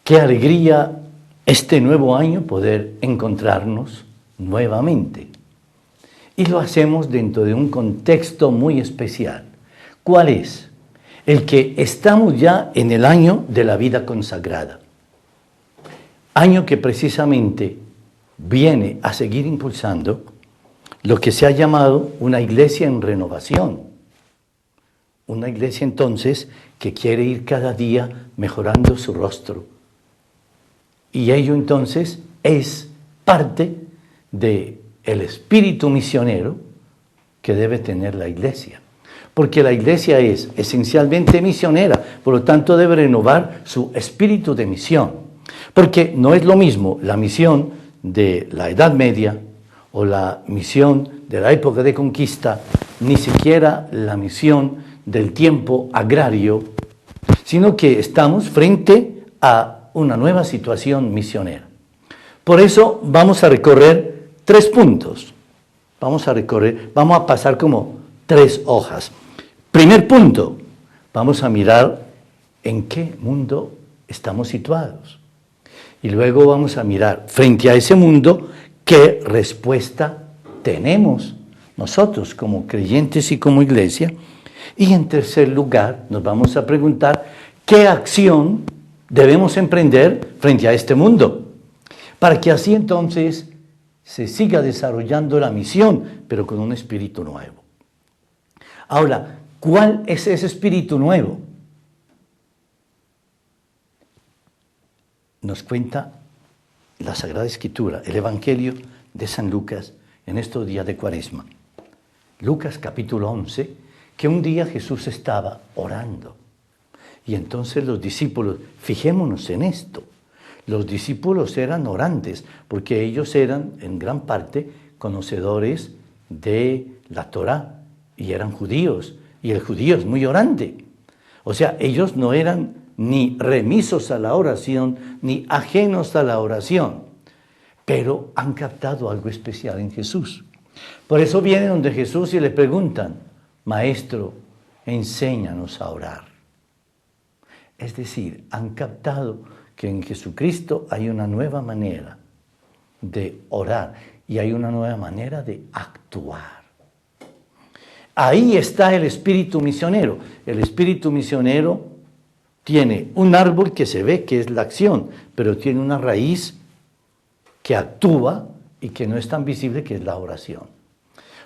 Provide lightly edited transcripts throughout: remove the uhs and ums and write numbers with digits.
Qué alegría este nuevo año poder encontrarnos nuevamente. Y lo hacemos dentro de un contexto muy especial. ¿Cuál es? El que estamos ya en el año de la vida consagrada. Año que precisamente viene a seguir impulsando lo que se ha llamado una iglesia en renovación. Una iglesia entonces que quiere ir cada día mejorando su rostro. Y ello entonces es parte del espíritu misionero que debe tener la iglesia. Porque la iglesia es esencialmente misionera, por lo tanto debe renovar su espíritu de misión. Porque no es lo mismo la misión de la Edad Media o la misión de la época de conquista, ni siquiera la misión del tiempo agrario, sino que estamos frente a una nueva situación misionera. Por eso vamos a recorrer 3 puntos. Vamos a pasar como 3 hojas. Primer punto, vamos a mirar en qué mundo estamos situados. Y luego vamos a mirar frente a ese mundo qué respuesta tenemos nosotros como creyentes y como iglesia. Y en tercer lugar nos vamos a preguntar qué acción debemos emprender frente a este mundo, para que así entonces se siga desarrollando la misión, pero con un espíritu nuevo. Ahora, ¿cuál es ese espíritu nuevo? Nos cuenta la Sagrada Escritura, el Evangelio de San Lucas, en estos días de Cuaresma. Lucas capítulo 11, que un día Jesús estaba orando. Y entonces los discípulos, fijémonos en esto, los discípulos eran orantes, porque ellos eran en gran parte conocedores de la Torá, y eran judíos, y el judío es muy orante. O sea, ellos no eran ni remisos a la oración, ni ajenos a la oración, pero han captado algo especial en Jesús. Por eso vienen donde Jesús y le preguntan, Maestro, enséñanos a orar. Es decir, han captado que en Jesucristo hay una nueva manera de orar y hay una nueva manera de actuar. Ahí está el espíritu misionero. El espíritu misionero tiene un árbol que se ve que es la acción, pero tiene una raíz que actúa y que no es tan visible, que es la oración.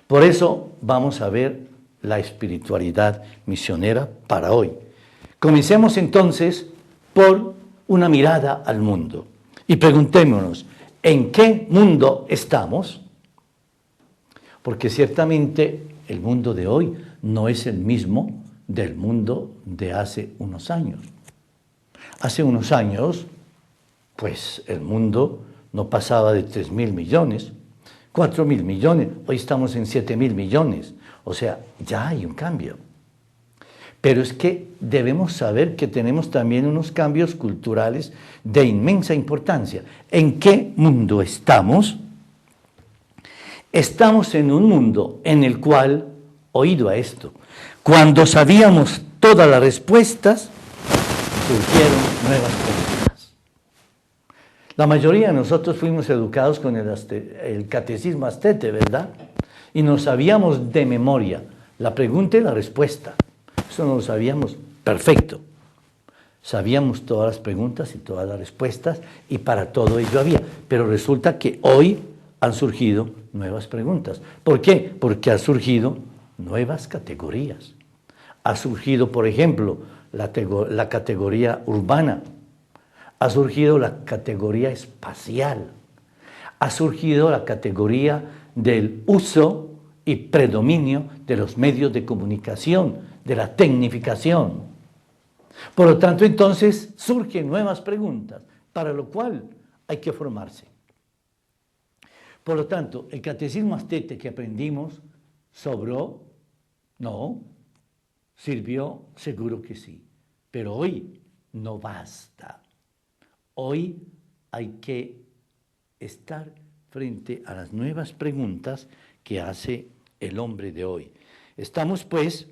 Por eso vamos a ver la espiritualidad misionera para hoy. Comencemos entonces por una mirada al mundo y preguntémonos, ¿en qué mundo estamos? Porque ciertamente el mundo de hoy no es el mismo del mundo de hace unos años. Hace unos años, pues el mundo no pasaba de 3.000 millones, 4.000 millones, hoy estamos en 7.000 millones, o sea, ya hay un cambio. Pero es que debemos saber que tenemos también unos cambios culturales de inmensa importancia. ¿En qué mundo estamos? Estamos en un mundo en el cual, oído a esto, cuando sabíamos todas las respuestas, surgieron nuevas preguntas. La mayoría de nosotros fuimos educados con el catecismo astete, ¿verdad? Y nos sabíamos de memoria la pregunta y la respuesta. Eso no lo sabíamos perfecto. Sabíamos todas las preguntas y todas las respuestas y para todo ello había. Pero resulta que hoy han surgido nuevas preguntas. ¿Por qué? Porque han surgido nuevas categorías. Ha surgido, por ejemplo, la categoría urbana. Ha surgido la categoría espacial. Ha surgido la categoría del uso y predominio de los medios de comunicación, de la tecnificación. Por lo tanto, entonces, surgen nuevas preguntas, para lo cual hay que formarse. Por lo tanto, el catecismo astete que aprendimos, ¿sobró? No. ¿Sirvió? Seguro que sí. Pero hoy no basta. Hoy hay que estar frente a las nuevas preguntas que hace el hombre de hoy. Estamos, pues,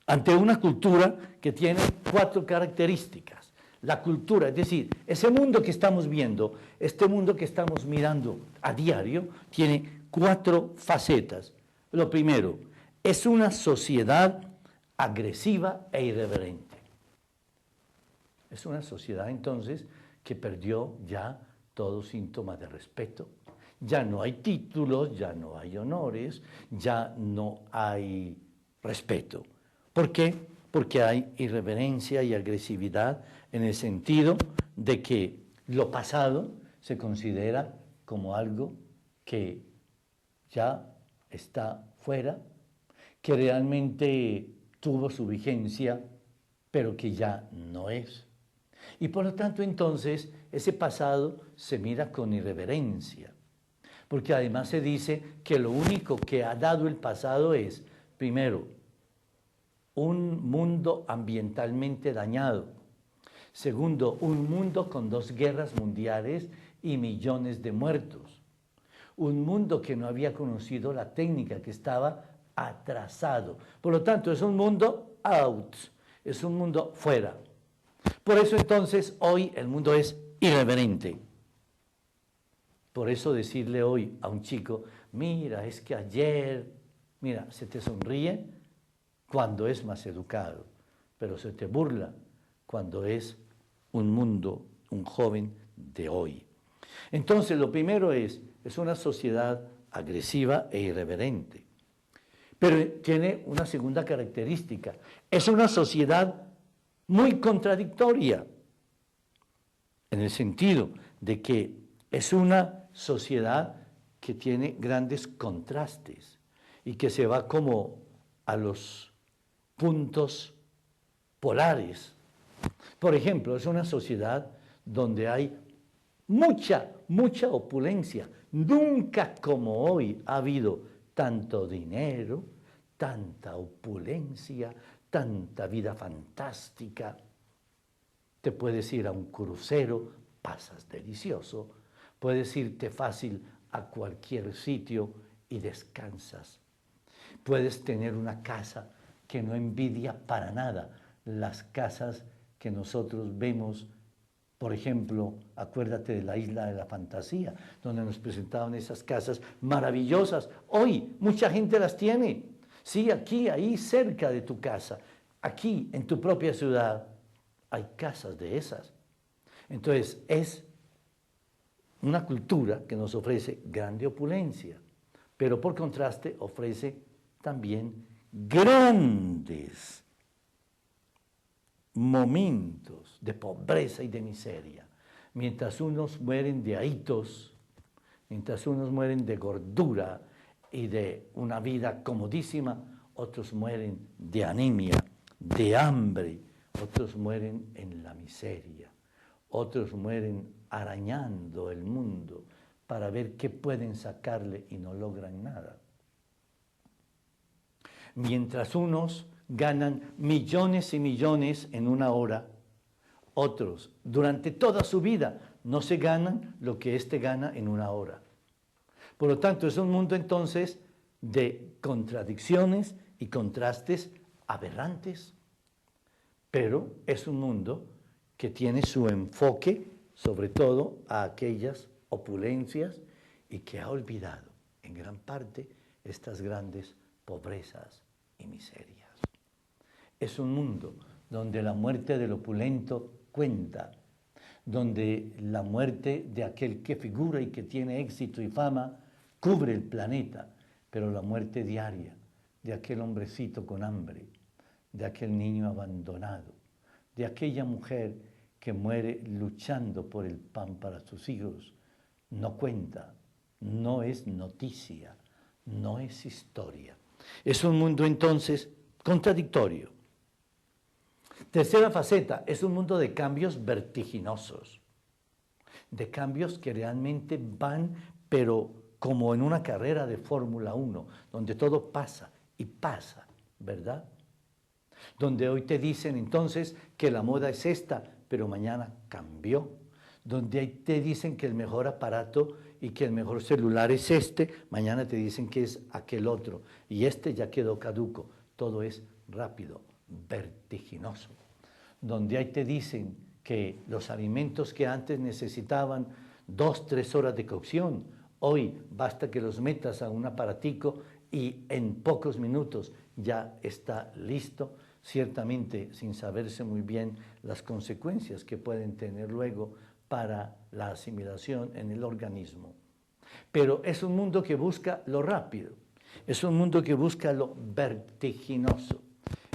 ante una cultura que tiene 4 características. la cultura, es decir, ese mundo que estamos viendo, este mundo que estamos mirando a diario, tiene 4 facetas. Lo primero, es una sociedad agresiva e irreverente. Es una sociedad entonces que perdió ya todo síntoma de respeto. Ya no hay títulos, ya no hay honores, ya no hay respeto. ¿Por qué? Porque hay irreverencia y agresividad en el sentido de que lo pasado se considera como algo que ya está fuera, que realmente tuvo su vigencia, pero que ya no es. Y por lo tanto entonces ese pasado se mira con irreverencia, porque además se dice que lo único que ha dado el pasado es, primero, un mundo ambientalmente dañado, segundo, un mundo con 2 guerras mundiales y millones de muertos, un mundo que no había conocido la técnica, que estaba atrasado. Por lo tanto, es un mundo out, es un mundo fuera. Por eso entonces hoy el mundo es irreverente. Por eso decirle hoy a un chico, mira, es que ayer, mira, se te sonríe cuando es más educado, pero se te burla cuando es un mundo, un joven de hoy. Entonces lo primero es una sociedad agresiva e irreverente. Pero tiene una segunda característica, es una sociedad muy contradictoria, en el sentido de que es una sociedad que tiene grandes contrastes y que se va como a los puntos polares. Por ejemplo, es una sociedad donde hay mucha opulencia. Nunca como hoy ha habido tanto dinero, tanta opulencia, tanta vida fantástica. Te puedes ir a un crucero, pasas delicioso. Puedes irte fácil a cualquier sitio y descansas. Puedes tener una casa que no envidia para nada las casas que nosotros vemos. Por ejemplo, acuérdate de la Isla de la Fantasía, donde nos presentaban esas casas maravillosas. Hoy mucha gente las tiene. Sí, aquí, ahí, cerca de tu casa, aquí, en tu propia ciudad, hay casas de esas. Entonces, es una cultura que nos ofrece grande opulencia, pero por contraste ofrece también grandes momentos de pobreza y de miseria. Mientras unos mueren de ahitos, mientras unos mueren de gordura y de una vida comodísima, otros mueren de anemia, de hambre, otros mueren en la miseria, otros mueren arañando el mundo para ver qué pueden sacarle y no logran nada. Mientras unos ganan millones y millones en una hora, otros durante toda su vida no se ganan lo que éste gana en una hora. Por lo tanto, es un mundo entonces de contradicciones y contrastes aberrantes, pero es un mundo que tiene su enfoque sobre todo a aquellas opulencias y que ha olvidado en gran parte estas grandes pobrezas y miserias. Es un mundo donde la muerte del opulento cuenta, donde la muerte de aquel que figura y que tiene éxito y fama cubre el planeta, pero la muerte diaria de aquel hombrecito con hambre, de aquel niño abandonado, de aquella mujer que muere luchando por el pan para sus hijos, no cuenta, no es noticia, no es historia. Es un mundo entonces contradictorio. Tercera faceta, es un mundo de cambios vertiginosos, de cambios que realmente van, pero como en una carrera de Fórmula 1, donde todo pasa y pasa, ¿verdad? Donde hoy te dicen entonces que la moda es esta, pero mañana cambió. Donde te dicen que el mejor aparato y que el mejor celular es este, mañana te dicen que es aquel otro. Y este ya quedó caduco. Todo es rápido, vertiginoso. Donde ahí te dicen que los alimentos que antes necesitaban 2, 3 horas de cocción, hoy basta que los metas a un aparatico y en pocos minutos ya está listo, ciertamente sin saberse muy bien las consecuencias que pueden tener luego para la asimilación en el organismo. Pero es un mundo que busca lo rápido, es un mundo que busca lo vertiginoso,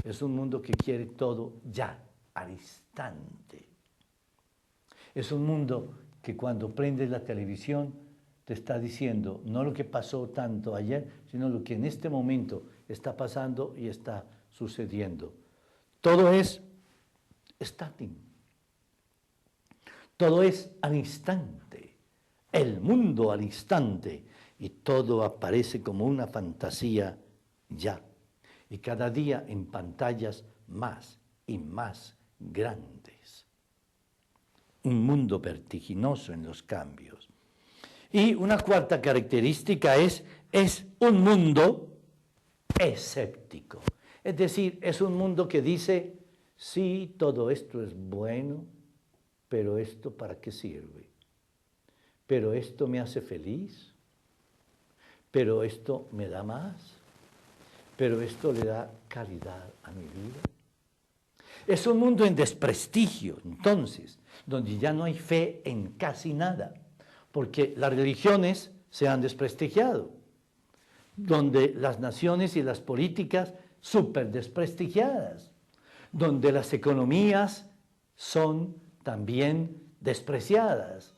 es un mundo que quiere todo ya, al instante. Es un mundo que cuando prendes la televisión te está diciendo no lo que pasó tanto ayer, sino lo que en este momento está pasando y está sucediendo. Todo es estático. Todo es al instante. El mundo al instante. Y todo aparece como una fantasía ya. Y cada día en pantallas más y más grandes. Un mundo vertiginoso en los cambios. Y una cuarta característica es un mundo escéptico. Es decir, es un mundo que dice, sí, todo esto es bueno, pero ¿esto para qué sirve? ¿Pero esto me hace feliz? ¿Pero esto me da más? ¿Pero esto le da calidad a mi vida? Es un mundo en desprestigio, entonces, donde ya no hay fe en casi nada, porque las religiones se han desprestigiado, donde las naciones y las políticas súper desprestigiadas, donde las economías son también despreciadas,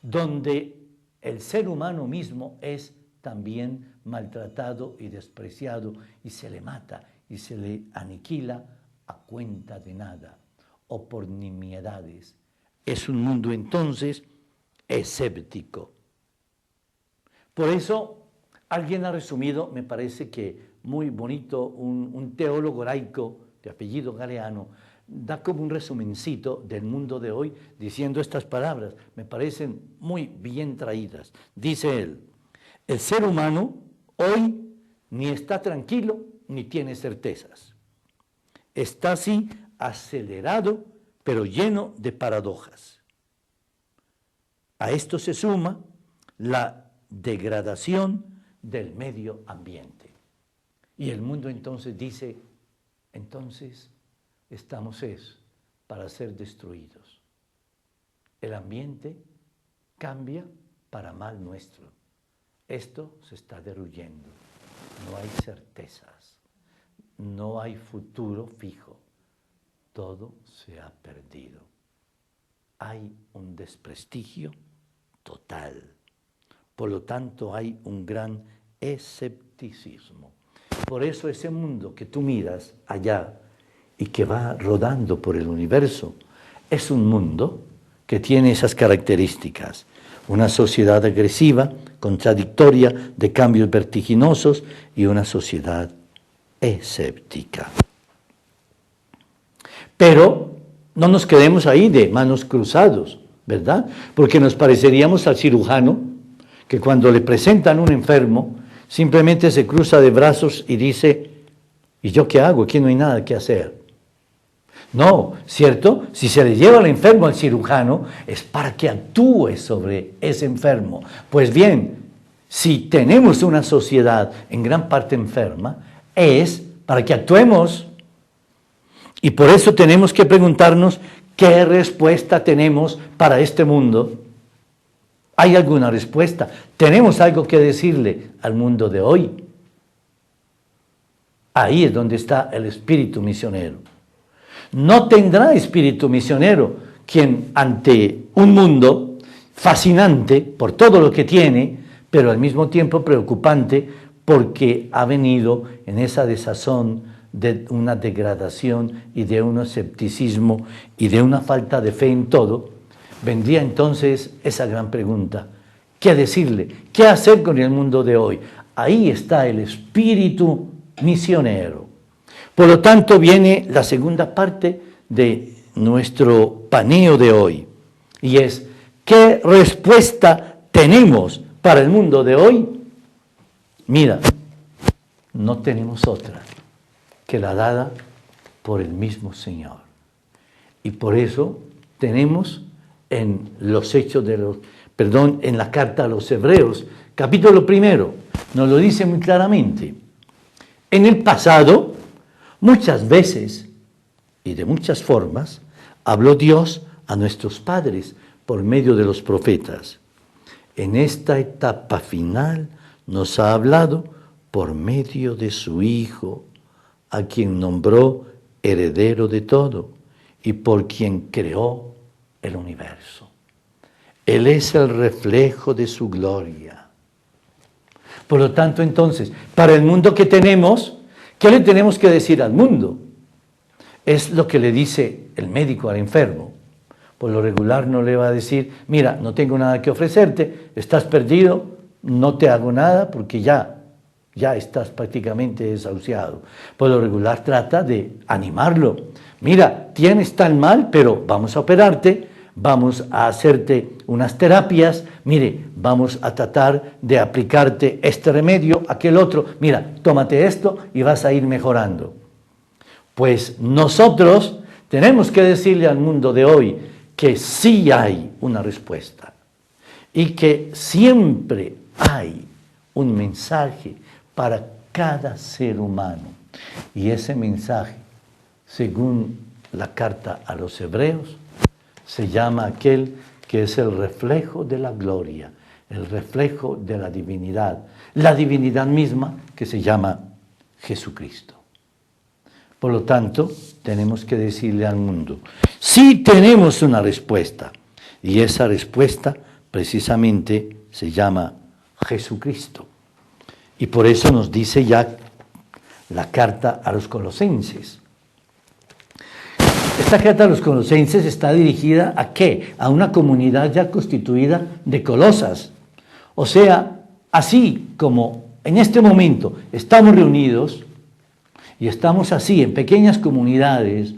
donde el ser humano mismo es también maltratado y despreciado y se le mata y se le aniquila a cuenta de nada o por nimiedades. Es un mundo entonces escéptico. Por eso alguien ha resumido, me parece que muy bonito, un teólogo laico de apellido Galeano, da como un resumencito del mundo de hoy diciendo estas palabras, me parecen muy bien traídas. Dice él, el ser humano hoy ni está tranquilo ni tiene certezas. Está así acelerado, pero lleno de paradojas. A esto se suma la degradación del medio ambiente. Y el mundo entonces dice, entonces estamos para ser destruidos. El ambiente cambia para mal nuestro. Esto se está derruyendo. No hay certezas. No hay futuro fijo. Todo se ha perdido. Hay un desprestigio total. Por lo tanto, hay un gran escepticismo. Por eso ese mundo que tú miras allá y que va rodando por el universo, es un mundo que tiene esas características. Una sociedad agresiva, contradictoria, de cambios vertiginosos y una sociedad escéptica. Pero no nos quedemos ahí de manos cruzados, ¿verdad? Porque nos pareceríamos al cirujano que cuando le presentan un enfermo simplemente se cruza de brazos y dice, ¿y yo qué hago? Aquí no hay nada que hacer. No, ¿cierto? Si se le lleva al enfermo al cirujano es para que actúe sobre ese enfermo. Pues bien, si tenemos una sociedad en gran parte enferma, es para que actuemos. Y por eso tenemos que preguntarnos qué respuesta tenemos para este mundo. ¿Hay alguna respuesta? ¿Tenemos algo que decirle al mundo de hoy? Ahí es donde está el espíritu misionero. No tendrá espíritu misionero quien ante un mundo fascinante por todo lo que tiene, pero al mismo tiempo preocupante porque ha venido en esa desazón de una degradación y de un escepticismo y de una falta de fe en todo, vendría entonces esa gran pregunta, ¿qué decirle? ¿Qué hacer con el mundo de hoy? Ahí está el espíritu misionero. Por lo tanto, viene la segunda parte de nuestro paneo de hoy, y es, ¿qué respuesta tenemos para el mundo de hoy? Mira, no tenemos otra que la dada por el mismo Señor. Y por eso tenemos en los hechos de los, perdón, en la carta a los Hebreos, capítulo 1, nos lo dice muy claramente. En el pasado, muchas veces y de muchas formas, habló Dios a nuestros padres por medio de los profetas. En esta etapa final nos ha hablado por medio de su Hijo, a quien nombró heredero de todo y por quien creó el universo. Él es el reflejo de su gloria. Por lo tanto, entonces, para el mundo que tenemos, ¿qué le tenemos que decir al mundo? Es lo que le dice el médico al enfermo. Por lo regular no le va a decir, mira, no tengo nada que ofrecerte, estás perdido, no te hago nada porque ya estás prácticamente desahuciado. Por lo regular trata de animarlo. Mira, tienes tan mal, pero vamos a operarte, vamos a hacerte unas terapias, mire, vamos a tratar de aplicarte este remedio, aquel otro, mira, tómate esto y vas a ir mejorando. Pues nosotros tenemos que decirle al mundo de hoy que sí hay una respuesta y que siempre hay un mensaje para cada ser humano. Y ese mensaje, según la carta a los Hebreos, se llama aquel que es el reflejo de la gloria, el reflejo de la divinidad misma que se llama Jesucristo. Por lo tanto, tenemos que decirle al mundo, sí tenemos una respuesta, y esa respuesta precisamente se llama Jesucristo. Y por eso nos dice ya la carta a los Colosenses. Esta carta a los Colosenses está dirigida ¿a qué? A una comunidad ya constituida de Colosas. O sea, así como en este momento estamos reunidos, y estamos así en pequeñas comunidades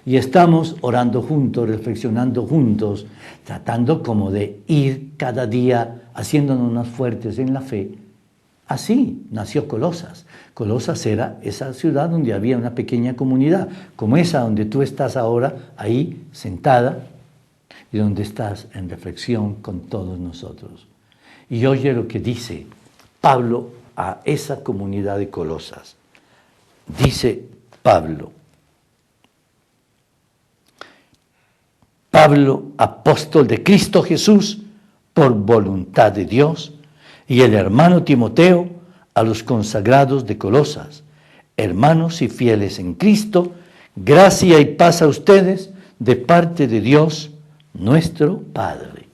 y estamos orando juntos, reflexionando juntos, tratando como de ir cada día haciéndonos más fuertes en la fe. Así nació Colosas. Colosas era esa ciudad donde había una pequeña comunidad, como esa donde tú estás ahora, ahí sentada, y donde estás en reflexión con todos nosotros. Y oye lo que dice Pablo a esa comunidad de Colosas. Dice Pablo, apóstol de Cristo Jesús, por voluntad de Dios, y el hermano Timoteo, a los consagrados de Colosas, hermanos y fieles en Cristo, gracia y paz a ustedes de parte de Dios, nuestro Padre.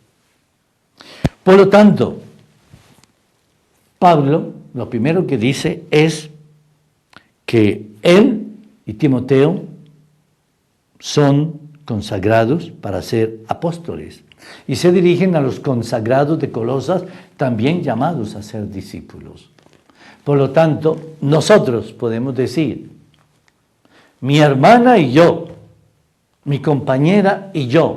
Por lo tanto, Pablo, lo primero que dice es que él y Timoteo son consagrados para ser apóstoles y se dirigen a los consagrados de Colosas, también llamados a ser discípulos. Por lo tanto, nosotros podemos decir, mi hermana y yo, mi compañera y yo,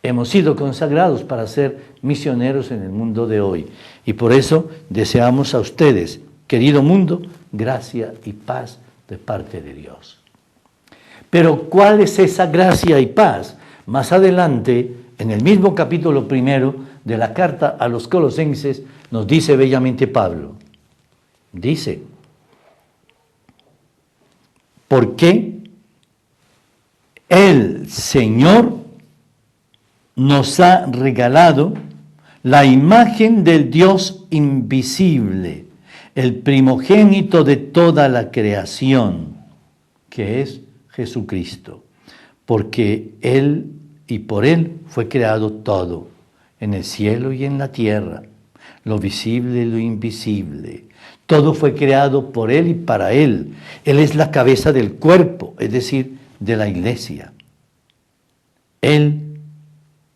hemos sido consagrados para ser misioneros en el mundo de hoy. Y por eso deseamos a ustedes, querido mundo, gracia y paz de parte de Dios. Pero ¿cuál es esa gracia y paz? Más adelante, en el mismo capítulo 1 de la carta a los Colosenses, nos dice bellamente Pablo. Dice, porque el Señor nos ha regalado la imagen del Dios invisible, el primogénito de toda la creación, que es Jesucristo, porque Él y por Él fue creado todo, en el cielo y en la tierra, lo visible y lo invisible. Todo fue creado por Él y para Él. Él es la cabeza del cuerpo, es decir, de la iglesia. Él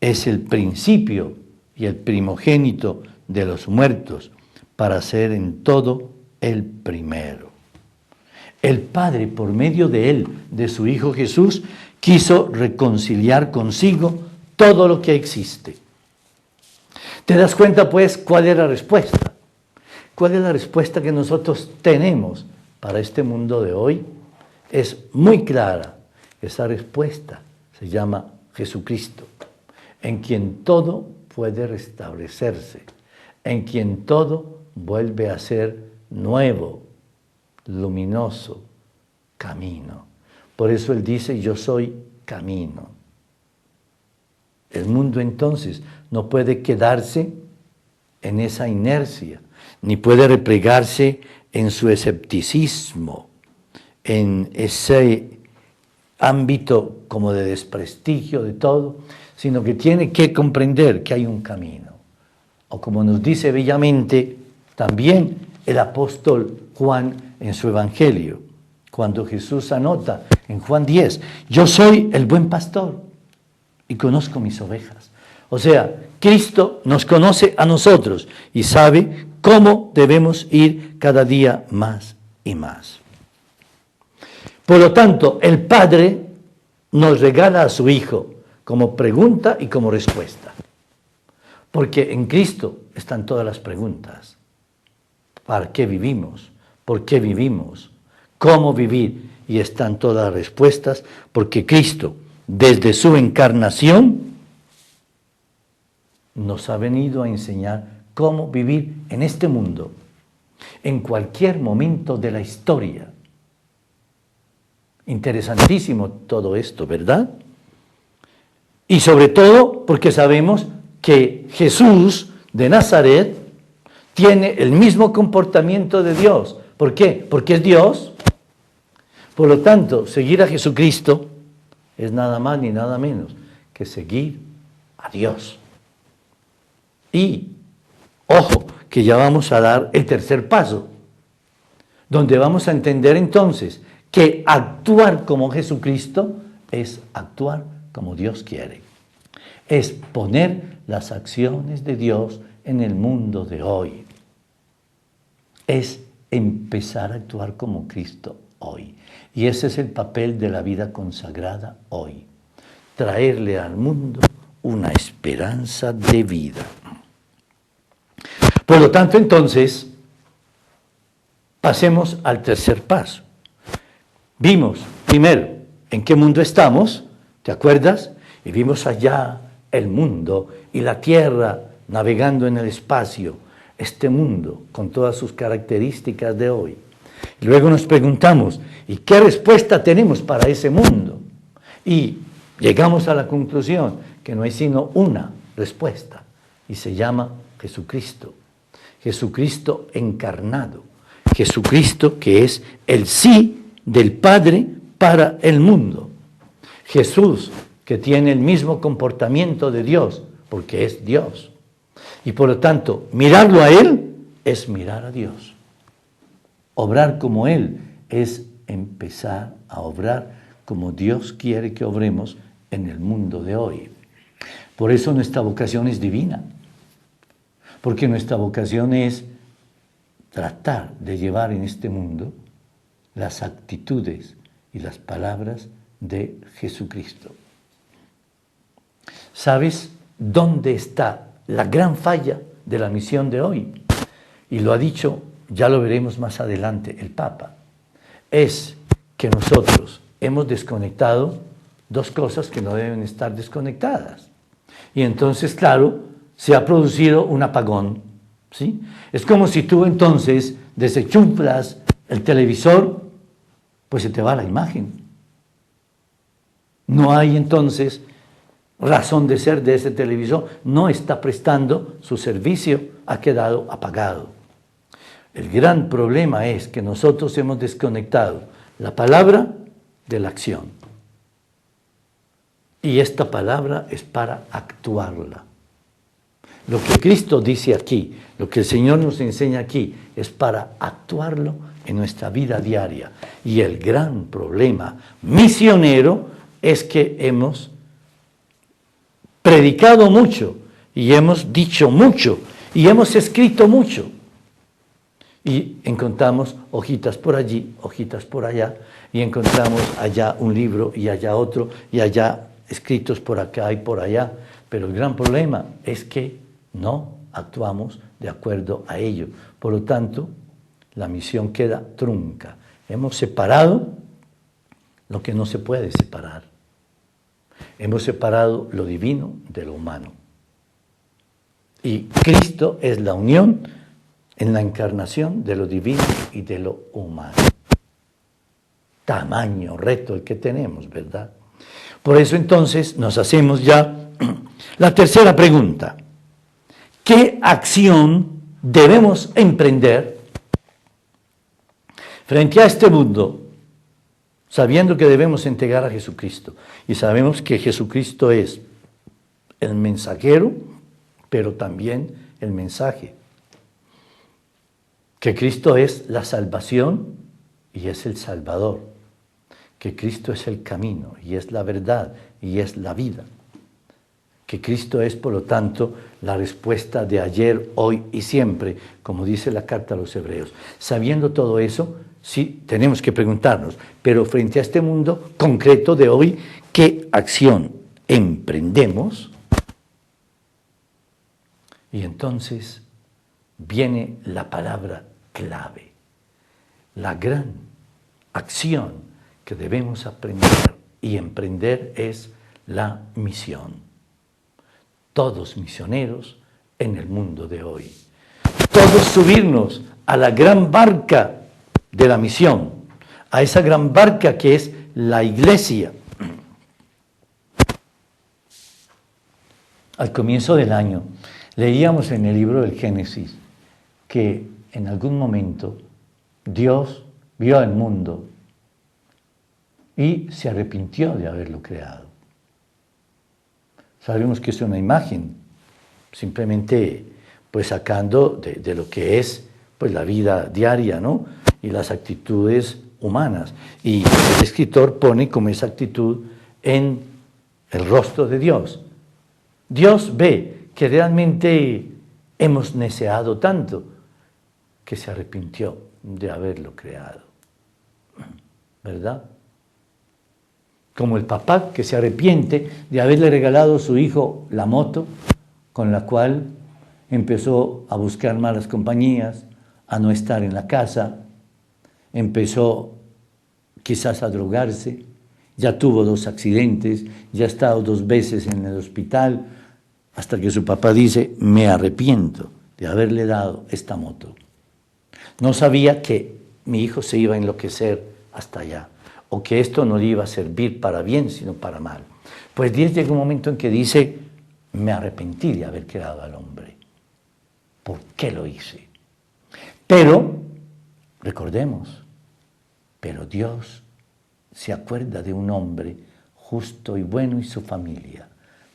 es el principio y el primogénito de los muertos, para ser en todo el primero. El Padre, por medio de Él, de su Hijo Jesús, quiso reconciliar consigo todo lo que existe. ¿Te das cuenta, pues, cuál es la respuesta? ¿Cuál es la respuesta que nosotros tenemos para este mundo de hoy? Es muy clara. Esa respuesta se llama Jesucristo, en quien todo puede restablecerse, en quien todo vuelve a ser nuevo, luminoso, camino. Por eso Él dice, yo soy camino. El mundo entonces no puede quedarse en esa inercia, ni puede replegarse en su escepticismo, en ese ámbito como de desprestigio de todo, sino que tiene que comprender que hay un camino. O como nos dice bellamente también el apóstol Juan en su Evangelio, cuando Jesús anota en Juan 10, yo soy el buen pastor y conozco mis ovejas. O sea, Cristo nos conoce a nosotros y sabe cómo debemos ir cada día más y más. Por lo tanto, el Padre nos regala a su Hijo como pregunta y como respuesta. Porque en Cristo están todas las preguntas. ¿Para qué vivimos? ¿Por qué vivimos? ¿Cómo vivir? Y están todas las respuestas, porque Cristo, desde su encarnación, nos ha venido a enseñar cómo vivir en este mundo, en cualquier momento de la historia. Interesantísimo todo esto, ¿verdad? Y sobre todo porque sabemos que Jesús de Nazaret tiene el mismo comportamiento de Dios. ¿Por qué? Porque es Dios. Por lo tanto, seguir a Jesucristo es nada más ni nada menos que seguir a Dios. Y, ojo, que ya vamos a dar el tercer paso, donde vamos a entender entonces que actuar como Jesucristo es actuar como Dios quiere. Es poner las acciones de Dios en el mundo de hoy. Es empezar a actuar como Cristo hoy. Y ese es el papel de la vida consagrada hoy. Traerle al mundo una esperanza de vida. Por lo tanto, entonces, pasemos al tercer paso. Vimos, primero, en qué mundo estamos, ¿te acuerdas? Y vimos allá el mundo y la tierra navegando en el espacio, este mundo con todas sus características de hoy. Y luego nos preguntamos, ¿y qué respuesta tenemos para ese mundo? Y llegamos a la conclusión que no hay sino una respuesta, y se llama Jesucristo. Jesucristo encarnado, Jesucristo que es el sí del Padre para el mundo. Jesús que tiene el mismo comportamiento de Dios, porque es Dios. Y por lo tanto, mirarlo a Él es mirar a Dios. Obrar como Él es empezar a obrar como Dios quiere que obremos en el mundo de hoy. Por eso nuestra vocación es divina. Porque nuestra vocación es tratar de llevar en este mundo las actitudes y las palabras de Jesucristo. ¿Sabes dónde está la gran falla de la misión de hoy? Y lo ha dicho, ya lo veremos más adelante, el Papa. Es que nosotros hemos desconectado dos cosas que no deben estar desconectadas. Y entonces, claro, se ha producido un apagón, ¿sí? Es como si tú entonces desenchuflas el televisor, pues se te va la imagen. No hay entonces razón de ser de ese televisor, no está prestando su servicio, ha quedado apagado. El gran problema es que nosotros hemos desconectado la palabra de la acción. Y esta palabra es para actuarla. Lo que Cristo dice aquí, lo que el Señor nos enseña aquí, es para actuarlo en nuestra vida diaria. Y el gran problema misionero es que hemos predicado mucho, y hemos dicho mucho, y hemos escrito mucho. Y encontramos hojitas por allí, hojitas por allá, y encontramos allá un libro, y allá otro, y allá escritos por acá y por allá. Pero el gran problema es que no actuamos de acuerdo a ello. Por lo tanto, la misión queda trunca. Hemos separado lo que no se puede separar. Hemos separado lo divino de lo humano. Y Cristo es la unión en la encarnación de lo divino y de lo humano. Tamaño, reto el que tenemos, ¿verdad? Por eso entonces nos hacemos ya la tercera pregunta. ¿Qué acción debemos emprender frente a este mundo, sabiendo que debemos entregar a Jesucristo? Y sabemos que Jesucristo es el mensajero, pero también el mensaje. Que Cristo es la salvación y es el Salvador. Que Cristo es el camino y es la verdad y es la vida. Que Cristo es, por lo tanto, la respuesta de ayer, hoy y siempre, como dice la carta a los Hebreos. Sabiendo todo eso, sí tenemos que preguntarnos, pero frente a este mundo concreto de hoy, ¿qué acción emprendemos? Y entonces viene la palabra clave, la gran acción que debemos aprender y emprender es la misión. Todos misioneros en el mundo de hoy. Todos subirnos a la gran barca de la misión, a esa gran barca que es la iglesia. Al comienzo del año leíamos en el libro del Génesis que en algún momento Dios vio al mundo y se arrepintió de haberlo creado. Sabemos que es una imagen, simplemente pues sacando de lo que es pues la vida diaria, ¿no? Y las actitudes humanas. Y el escritor pone como esa actitud en el rostro de Dios. Dios ve que realmente hemos neceado tanto que se arrepintió de haberlo creado, ¿verdad? Como el papá que se arrepiente de haberle regalado a su hijo la moto con la cual empezó a buscar malas compañías, a no estar en la casa, empezó quizás a drogarse, ya tuvo 2 accidentes, ya ha estado 2 veces en el hospital, hasta que su papá dice, me arrepiento de haberle dado esta moto. No sabía que mi hijo se iba a enloquecer hasta allá, o que esto no le iba a servir para bien, sino para mal. Pues Dios llega un momento en que dice, me arrepentí de haber creado al hombre. ¿Por qué lo hice? Pero, recordemos, pero Dios se acuerda de un hombre justo y bueno y su familia,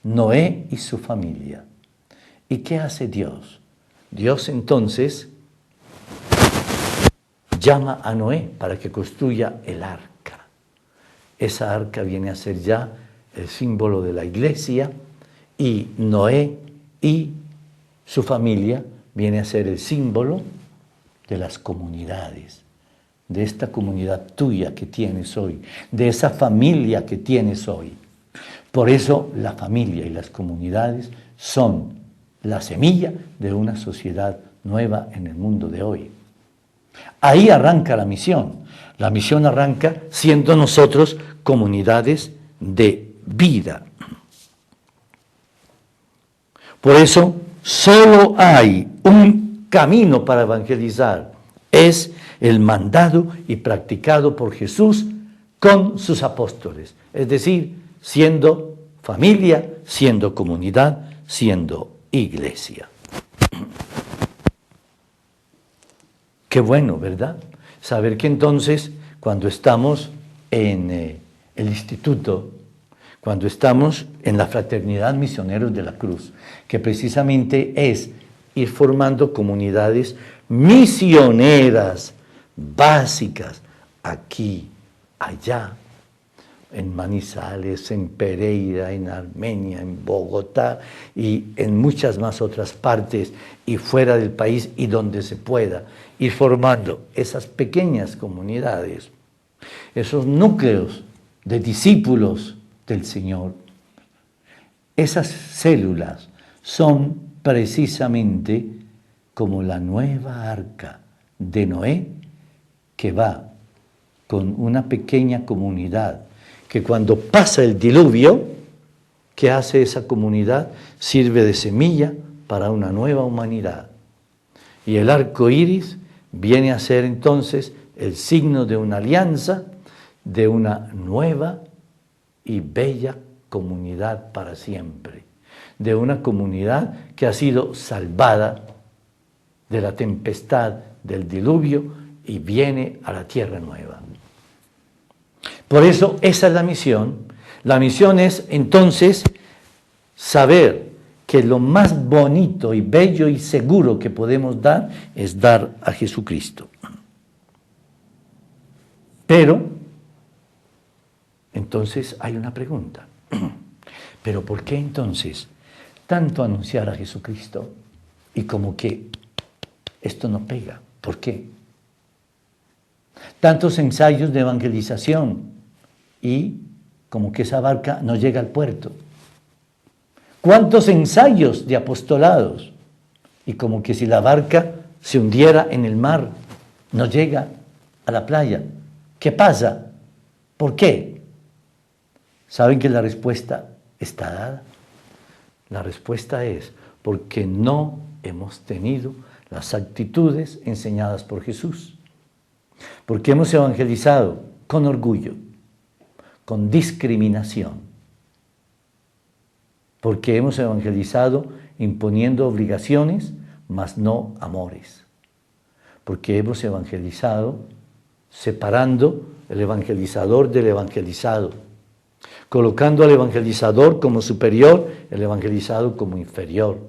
Noé y su familia. ¿Y qué hace Dios? Dios entonces llama a Noé para que construya el arca. Esa arca viene a ser ya el símbolo de la iglesia y Noé y su familia viene a ser el símbolo de las comunidades, de esta comunidad tuya que tienes hoy, de esa familia que tienes hoy. Por eso la familia y las comunidades son la semilla de una sociedad nueva en el mundo de hoy. Ahí arranca la misión. La misión arranca siendo nosotros comunidades de vida. Por eso, solo hay un camino para evangelizar. Es el mandado y practicado por Jesús con sus apóstoles. Es decir, siendo familia, siendo comunidad, siendo iglesia. Qué bueno, ¿verdad? Saber que entonces, cuando estamos en el instituto, cuando estamos en la Fraternidad Misioneros de la Cruz, que precisamente es ir formando comunidades misioneras básicas, aquí, allá, en Manizales, en Pereira, en Armenia, en Bogotá y en muchas más otras partes y fuera del país y donde se pueda, ir formando esas pequeñas comunidades, esos núcleos de discípulos del Señor. Esas células son precisamente como la nueva arca de Noé que va con una pequeña comunidad que cuando pasa el diluvio ¿Qué hace esa comunidad? Sirve de semilla para una nueva humanidad. Y el arco iris viene a ser entonces el signo de una alianza, de una nueva y bella comunidad para siempre, de una comunidad que ha sido salvada de la tempestad del diluvio y viene a la tierra nueva. Por eso esa es la misión. La misión es entonces saber que lo más bonito y bello y seguro que podemos dar es dar a Jesucristo. Pero, entonces hay una pregunta. ¿Pero por qué entonces tanto anunciar a Jesucristo y como que esto no pega? ¿Por qué? Tantos ensayos de evangelización y como que esa barca no llega al puerto. ¿Cuántos ensayos de apostolados? Y como que si la barca se hundiera en el mar, no llega a la playa. ¿Qué pasa? ¿Por qué? ¿Saben que la respuesta está dada? La respuesta es porque no hemos tenido las actitudes enseñadas por Jesús. Porque hemos evangelizado con orgullo, con discriminación. Porque hemos evangelizado imponiendo obligaciones, mas no amores. Porque hemos evangelizado separando el evangelizador del evangelizado, colocando al evangelizador como superior, el evangelizado como inferior,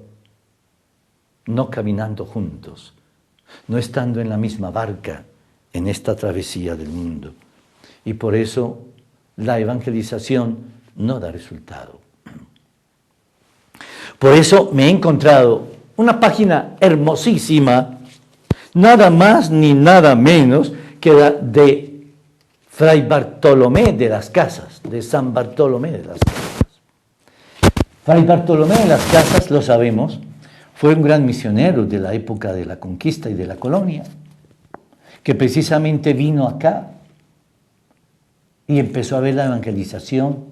no caminando juntos, no estando en la misma barca en esta travesía del mundo. Y por eso la evangelización no da resultado. Por eso me he encontrado una página hermosísima, nada más ni nada menos que la de Fray Bartolomé de las Casas, de San Bartolomé de las Casas. Fray Bartolomé de las Casas, lo sabemos, fue un gran misionero de la época de la conquista y de la colonia, que precisamente vino acá y empezó a ver la evangelización,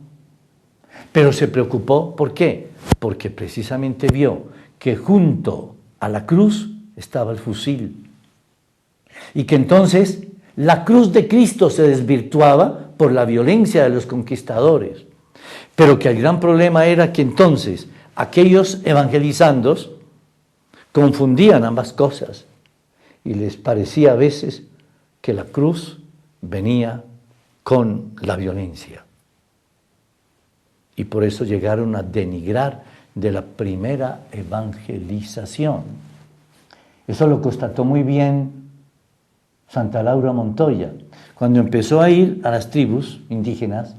pero se preocupó, ¿por qué? Porque precisamente vio que junto a la cruz estaba el fusil y que entonces la cruz de Cristo se desvirtuaba por la violencia de los conquistadores, pero que el gran problema era que entonces aquellos evangelizandos confundían ambas cosas y les parecía a veces que la cruz venía con la violencia. Y por eso llegaron a denigrar de la primera evangelización. Eso lo constató muy bien Santa Laura Montoya. Cuando empezó a ir a las tribus indígenas,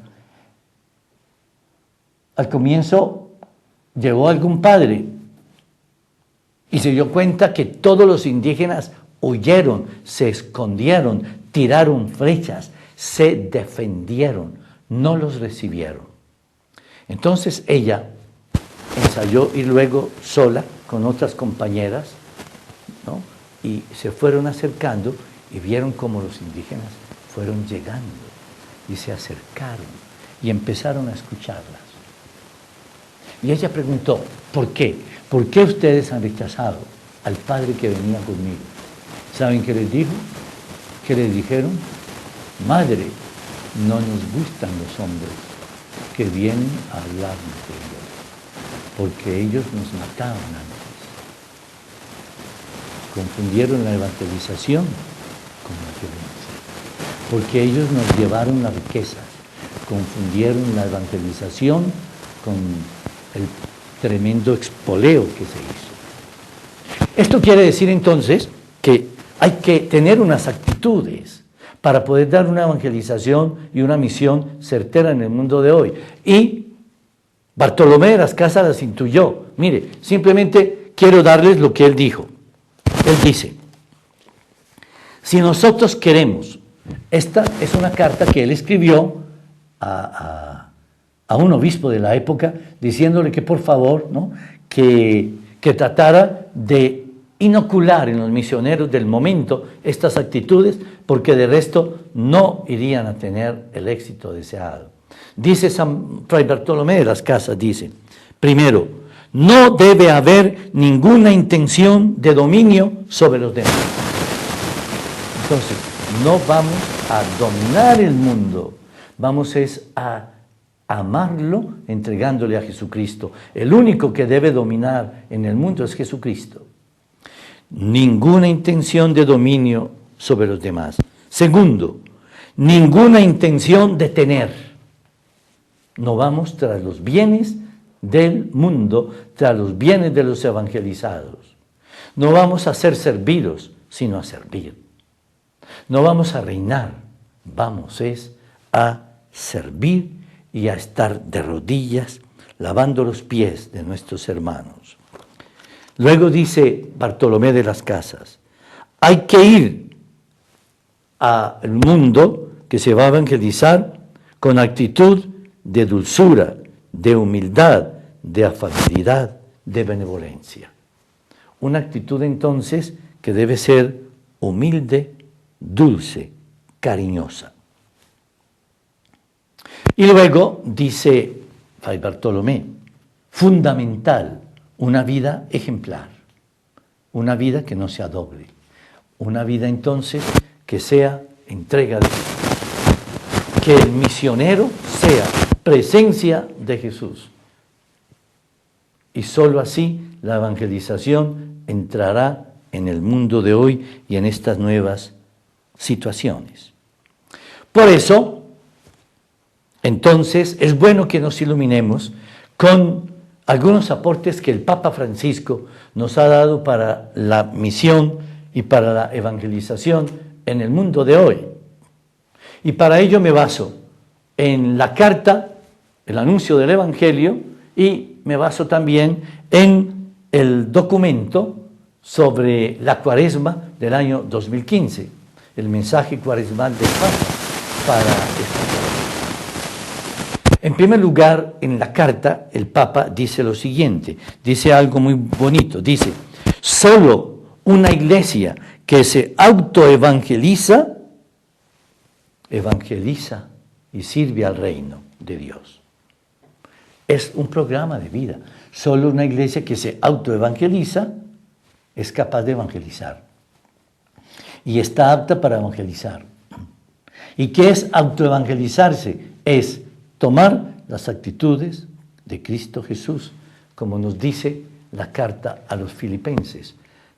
al comienzo llegó algún padre y se dio cuenta que todos los indígenas huyeron, se escondieron, tiraron flechas, se defendieron, no los recibieron. Entonces ella ensayó ir luego sola con otras compañeras, ¿no? Y se fueron acercando y vieron cómo los indígenas fueron llegando y se acercaron y empezaron a escucharlas. Y ella preguntó, ¿por qué? ¿Por qué ustedes han rechazado al padre que venía conmigo? ¿Saben qué les dijo? ¿Qué les dijeron? Madre, no nos gustan los hombres que vienen a hablarnos de Dios, porque ellos nos mataban antes. Confundieron la evangelización con la violencia, porque ellos nos llevaron las riquezas, confundieron la evangelización con el tremendo expoleo que se hizo. Esto quiere decir entonces que hay que tener unas actitudes para poder dar una evangelización y una misión certera en el mundo de hoy. Y Bartolomé de las Casas las intuyó. Mire, simplemente quiero darles lo que él dijo. Él dice, si nosotros queremos, esta es una carta que él escribió a un obispo de la época, diciéndole que por favor, ¿no?, que tratara de inocular en los misioneros del momento estas actitudes, porque de resto no irían a tener el éxito deseado. Dice Fray Bartolomé de las Casas, dice, primero, no debe haber ninguna intención de dominio sobre los demás. Entonces, no vamos a dominar el mundo, vamos a amarlo entregándole a Jesucristo. El único que debe dominar en el mundo es Jesucristo. Ninguna intención de dominio sobre los demás. Segundo, ninguna intención de tener. No vamos tras los bienes del mundo, tras los bienes de los evangelizados. No vamos a ser servidos, sino a servir. No vamos a reinar, vamos a servir y a estar de rodillas, lavando los pies de nuestros hermanos. Luego dice Bartolomé de las Casas, hay que ir al mundo que se va a evangelizar con actitud de dulzura, de humildad, de afabilidad, de benevolencia. Una actitud entonces que debe ser humilde, dulce, cariñosa. Y luego dice Fray Bartolomé, fundamental, una vida ejemplar, una vida que no sea doble, una vida entonces que sea entrega de Jesús, que el misionero sea presencia de Jesús. Y sólo así la evangelización entrará en el mundo de hoy y en estas nuevas situaciones. Por eso, entonces, es bueno que nos iluminemos con algunos aportes que el Papa Francisco nos ha dado para la misión y para la evangelización en el mundo de hoy. Y para ello me baso en la carta, el anuncio del Evangelio, y me baso también en el documento sobre la Cuaresma del año 2015, el mensaje cuaresmal del Papa para esta Cuaresma. En primer lugar, en la carta, el Papa dice lo siguiente, dice algo muy bonito, dice, solo una iglesia que se autoevangeliza, evangeliza y sirve al reino de Dios. Es un programa de vida. Solo una iglesia que se autoevangeliza es capaz de evangelizar. Y está apta para evangelizar. ¿Y qué es autoevangelizarse? Es tomar las actitudes de Cristo Jesús, como nos dice la carta a los filipenses.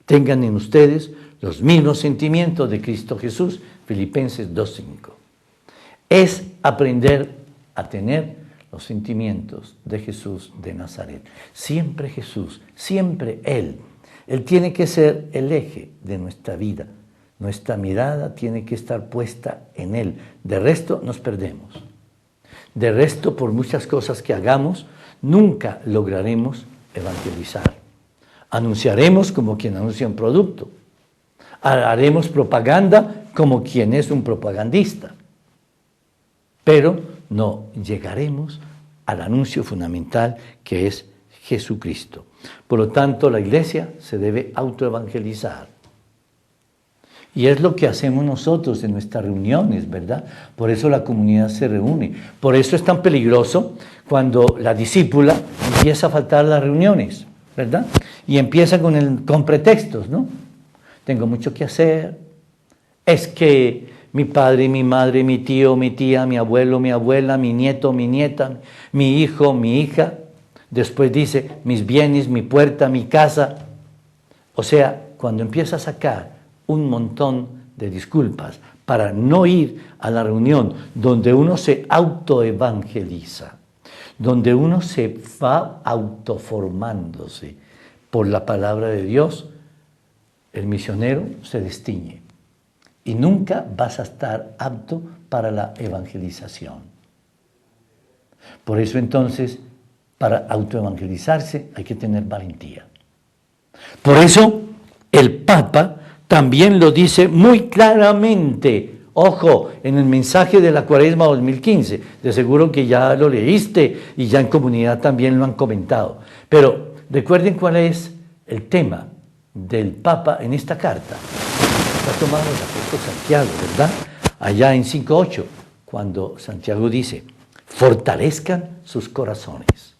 Tengan en ustedes los mismos sentimientos de Cristo Jesús, Filipenses 2:5. Es aprender a tener los sentimientos de Jesús de Nazaret. Siempre Jesús, siempre Él. Él tiene que ser el eje de nuestra vida. Nuestra mirada tiene que estar puesta en Él. De resto nos perdemos. De resto, por muchas cosas que hagamos, nunca lograremos evangelizar. Anunciaremos como quien anuncia un producto. Haremos propaganda como quien es un propagandista. Pero no llegaremos al anuncio fundamental que es Jesucristo. Por lo tanto, la iglesia se debe autoevangelizar. Y es lo que hacemos nosotros en nuestras reuniones, ¿verdad? Por eso la comunidad se reúne. Por eso es tan peligroso cuando la discípula empieza a faltar a las reuniones, ¿verdad? Y empieza con pretextos, ¿no? Tengo mucho que hacer. Es que mi padre, mi madre, mi tío, mi tía, mi abuelo, mi abuela, mi nieto, mi nieta, mi hijo, mi hija. Después dice, mis bienes, mi puerta, mi casa. O sea, cuando empieza a sacar un montón de disculpas para no ir a la reunión donde uno se autoevangeliza, donde uno se va autoformándose por la palabra de Dios, el misionero se destiñe y nunca vas a estar apto para la evangelización. Por eso entonces, para autoevangelizarse hay que tener valentía. Por eso el Papa también lo dice muy claramente, ojo, en el mensaje de la Cuaresma 2015, de seguro que ya lo leíste y ya en comunidad también lo han comentado. Pero recuerden cuál es el tema del Papa en esta carta. Está tomado el apóstol Santiago, ¿verdad? Allá en 5:8, cuando Santiago dice, fortalezcan sus corazones.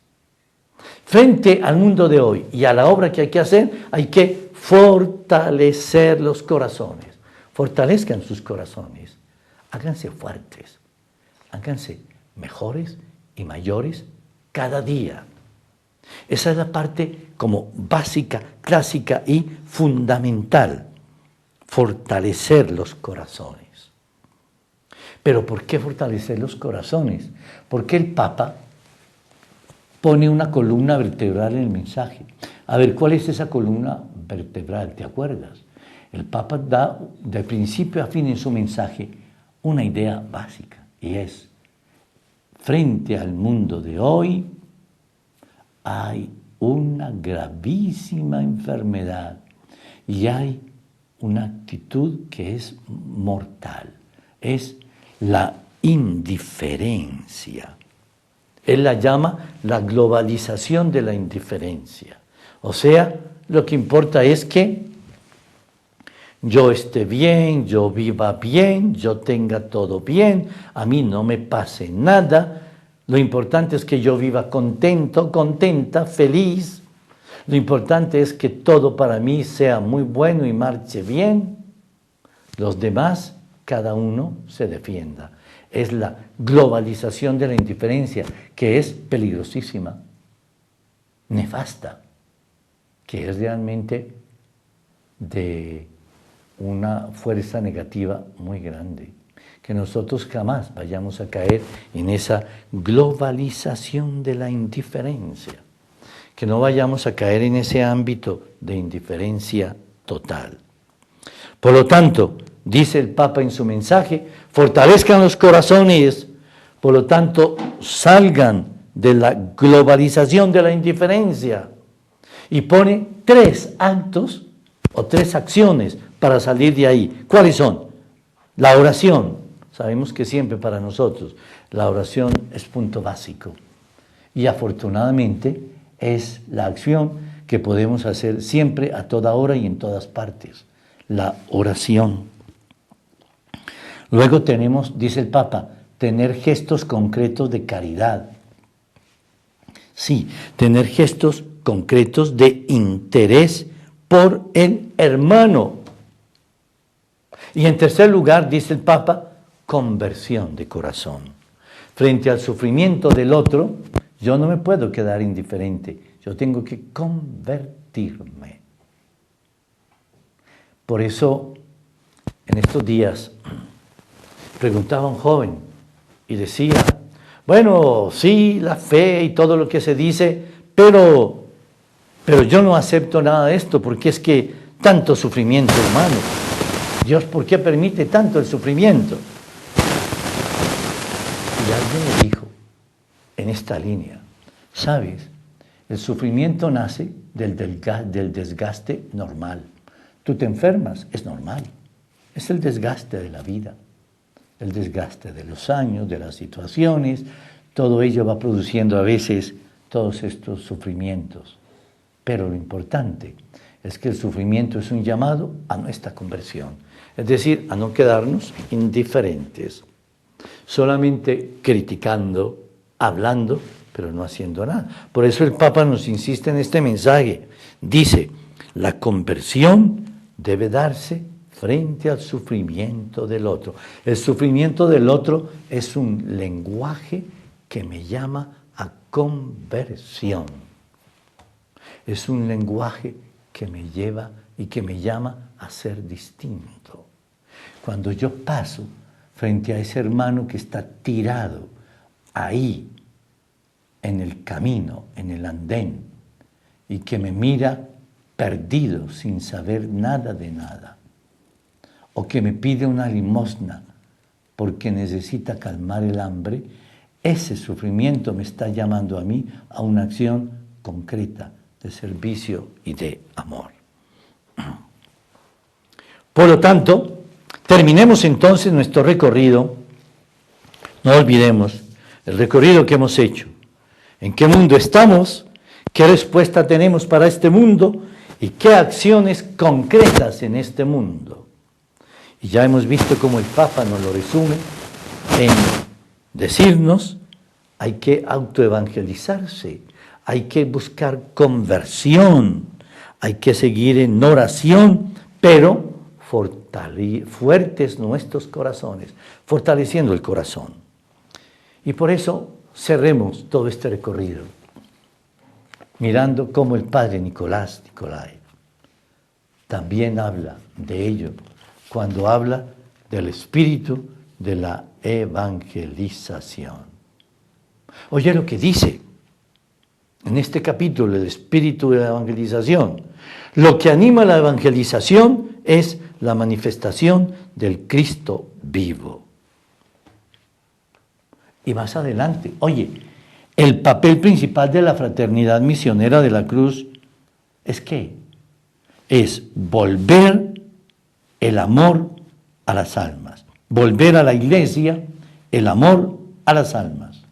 Frente al mundo de hoy y a la obra que hay que hacer, hay que fortalecer los corazones. Fortalezcan sus corazones. Háganse fuertes. Háganse mejores y mayores cada día. Esa es la parte como básica, clásica y fundamental. Fortalecer los corazones. Pero ¿por qué fortalecer los corazones? Porque el Papa pone una columna vertebral en el mensaje. A ver, ¿cuál es esa columna vertebral? ¿Te acuerdas? El Papa da de principio a fin en su mensaje una idea básica y es, frente al mundo de hoy hay una gravísima enfermedad y hay una actitud que es mortal, es la indiferencia. Él la llama la globalización de la indiferencia. O sea, lo que importa es que yo esté bien, yo viva bien, yo tenga todo bien, a mí no me pase nada. Lo importante es que yo viva contento, contenta, feliz. Lo importante es que todo para mí sea muy bueno y marche bien. Los demás, cada uno se defienda. Es la globalización de la indiferencia, que es peligrosísima, nefasta, que es realmente de una fuerza negativa muy grande. Que nosotros jamás vayamos a caer en esa globalización de la indiferencia. Que no vayamos a caer en ese ámbito de indiferencia total. Por lo tanto, dice el Papa en su mensaje, fortalezcan los corazones, por lo tanto, salgan de la globalización de la indiferencia. Y pone 3 actos o 3 acciones para salir de ahí. ¿Cuáles son? La oración. Sabemos que siempre para nosotros la oración es punto básico. Y afortunadamente es la acción que podemos hacer siempre, a toda hora y en todas partes. La oración. Luego tenemos, dice el Papa, tener gestos concretos de caridad. Sí, tener gestos concretos de interés por el hermano. Y en tercer lugar, dice el Papa, conversión de corazón. Frente al sufrimiento del otro, yo no me puedo quedar indiferente, yo tengo que convertirme. Por eso, en estos días, preguntaba a un joven y decía, bueno, sí, la fe y todo lo que se dice, pero yo no acepto nada de esto porque es que tanto sufrimiento humano. Dios, ¿por qué permite tanto el sufrimiento? Y alguien le dijo, en esta línea, ¿sabes? El sufrimiento nace del desgaste normal. Tú te enfermas, es normal. Es el desgaste de la vida, el desgaste de los años, de las situaciones. Todo ello va produciendo a veces todos estos sufrimientos. Pero lo importante es que el sufrimiento es un llamado a nuestra conversión. Es decir, a no quedarnos indiferentes, solamente criticando, hablando, pero no haciendo nada. Por eso el Papa nos insiste en este mensaje. Dice, la conversión debe darse frente al sufrimiento del otro. El sufrimiento del otro es un lenguaje que me llama a conversión. Es un lenguaje que me lleva y que me llama a ser distinto. Cuando yo paso frente a ese hermano que está tirado ahí, en el camino, en el andén, y que me mira perdido sin saber nada de nada, o que me pide una limosna porque necesita calmar el hambre, ese sufrimiento me está llamando a mí a una acción concreta de servicio y de amor. Por lo tanto, terminemos entonces nuestro recorrido. No olvidemos el recorrido que hemos hecho. ¿En qué mundo estamos? ¿Qué respuesta tenemos para este mundo? ¿Y qué acciones concretas en este mundo? Y ya hemos visto cómo el Papa nos lo resume en decirnos, hay que autoevangelizarse, hay que buscar conversión, hay que seguir en oración, pero fuertes nuestros corazones, fortaleciendo el corazón. Y por eso cerremos todo este recorrido, mirando cómo el padre Nicolás Nicolai también habla de ello, cuando habla del espíritu de la evangelización. Oye lo que dice en este capítulo, el espíritu de la evangelización. Lo que anima la evangelización es la manifestación del Cristo vivo. Y más adelante, oye, el papel principal de la fraternidad misionera de la cruz es ¿qué? Es volver el amor a las almas, volver a la iglesia el amor a las almas.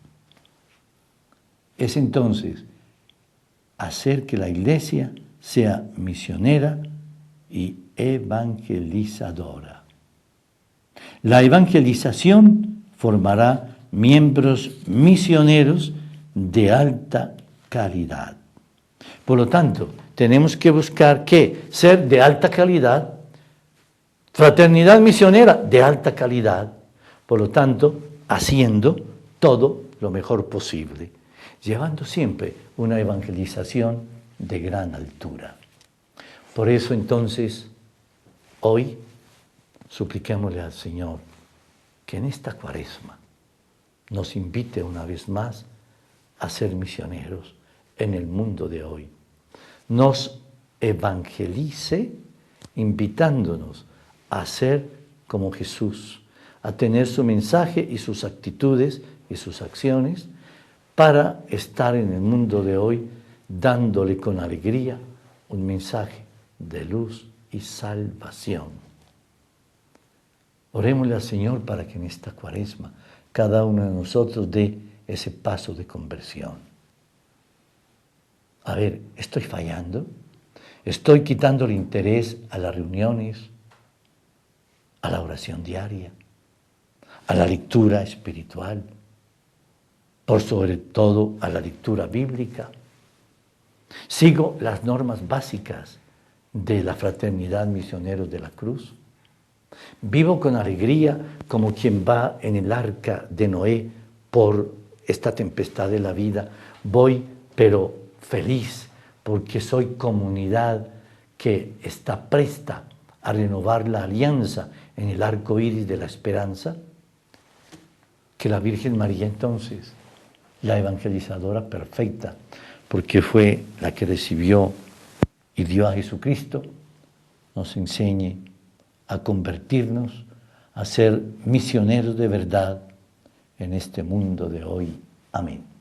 Es entonces hacer que la iglesia sea misionera y evangelizadora. La evangelización formará miembros misioneros de alta calidad. Por lo tanto, tenemos que buscar ¿qué? Ser de alta calidad, fraternidad misionera de alta calidad, por lo tanto, haciendo todo lo mejor posible, llevando siempre una evangelización de gran altura. Por eso entonces, hoy, supliquémosle al Señor que en esta Cuaresma nos invite una vez más a ser misioneros en el mundo de hoy. Nos evangelice invitándonos a ser como Jesús, a tener su mensaje y sus actitudes y sus acciones para estar en el mundo de hoy dándole con alegría un mensaje de luz y salvación. Orémosle al Señor para que en esta Cuaresma cada uno de nosotros dé ese paso de conversión. A ver, ¿estoy fallando? ¿Estoy quitando el interés a las reuniones, a la oración diaria, a la lectura espiritual, por sobre todo a la lectura bíblica? ¿Sigo las normas básicas de la fraternidad misioneros de la cruz? ¿Vivo con alegría como quien va en el arca de Noé por esta tempestad de la vida? Voy, pero feliz, porque soy comunidad que está presta a renovar la alianza en el arco iris de la esperanza. Que la Virgen María entonces, la evangelizadora perfecta, porque fue la que recibió y dio a Jesucristo, nos enseñe a convertirnos, a ser misioneros de verdad en este mundo de hoy. Amén.